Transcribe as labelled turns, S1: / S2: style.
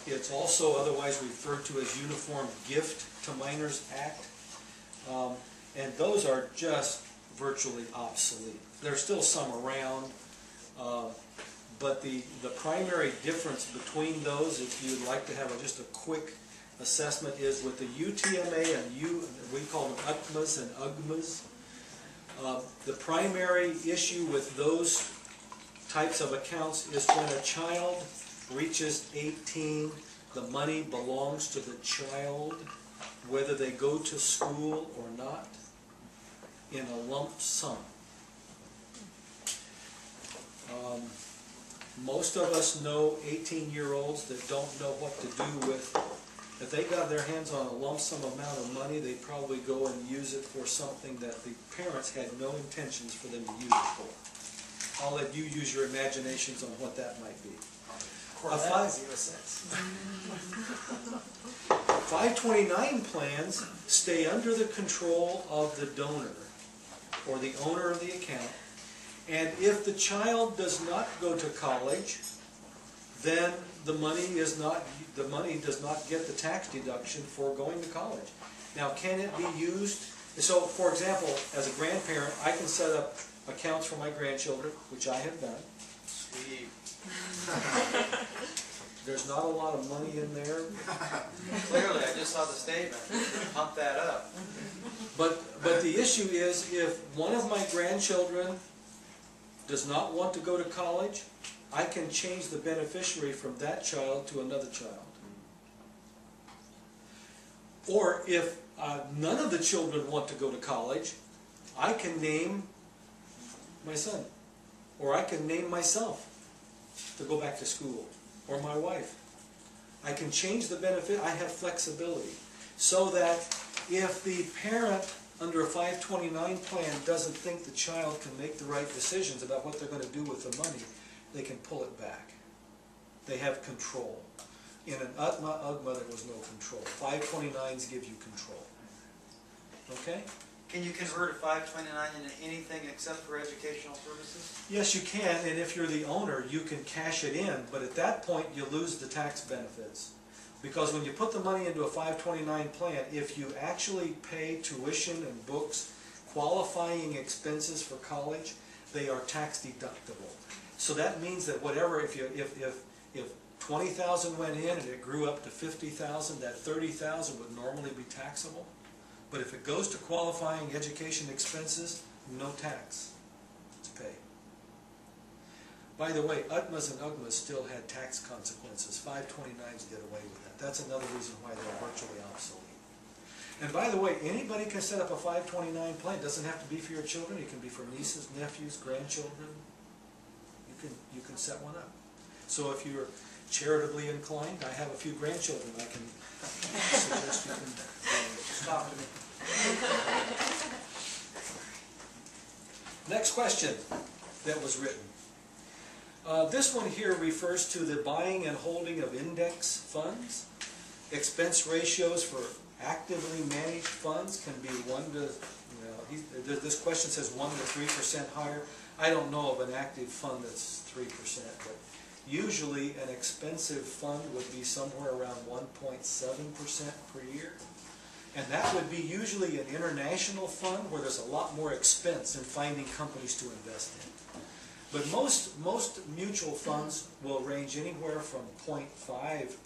S1: It's also otherwise referred to as Uniform Gift to Minors Act, and those are just virtually obsolete. There's still some around, but the primary difference between those, if you'd like to have just a quick assessment, is with the UTMA and we call them UTMAs and UGMAs. The primary issue with those types of accounts is when a child reaches 18, the money belongs to the child, whether they go to school or not, in a lump sum. Most of us know 18-year-olds that don't know what to do with. If they got their hands on a lump sum amount of money, they'd probably go and use it for something that the parents had no intentions for them to use it for. I'll let you use your imaginations on what that might be. 529 plans stay under the control of the donor or the owner of the account, and if the child does not go to college, then the money does not get the tax deduction for going to college. Now, can it be used? So, for example, as a grandparent, I can set up accounts for my grandchildren, which I have done.
S2: Sweet.
S1: There's not a lot of money in there.
S2: Clearly, I just saw the statement. Pump that up.
S1: But the issue is, if one of my grandchildren does not want to go to college, I can change the beneficiary from that child to another child. Or if none of the children want to go to college, I can name my son. Or I can name myself to go back to school. Or my wife. I can change the benefit. I have flexibility. So that if the parent under a 529 plan doesn't think the child can make the right decisions about what they're going to do with the money, they can pull it back. They have control. In an UGMA, there was no control. 529s give you control. Okay?
S2: Can you convert a 529 into anything except for educational purposes?
S1: Yes, you can, and if you're the owner, you can cash it in, but at that point you lose the tax benefits. Because when you put the money into a 529 plan, if you actually pay tuition and books, qualifying expenses for college, they are tax deductible. So that means that whatever, if 20,000 went in and it grew up to 50,000, that 30,000 would normally be taxable. But if it goes to qualifying education expenses, no tax to pay. By the way, UTMAs and UGMAs still had tax consequences. 529s did away with that. That's another reason why they're virtually obsolete. And by the way, anybody can set up a 529 plan. It doesn't have to be for your children. It can be for nieces, nephews, grandchildren. You can set one up. So if you're charitably inclined, I have a few grandchildren I can suggest you can talk to me. Next question that was written. This one here refers to the buying and holding of index funds. Expense ratios for actively managed funds can be 1 to, this question says 1 to 3% higher. I don't know of an active fund that's 3%, but usually an expensive fund would be somewhere around 1.7% per year. And that would be usually an international fund where there's a lot more expense in finding companies to invest in. But most mutual funds will range anywhere from 0.5%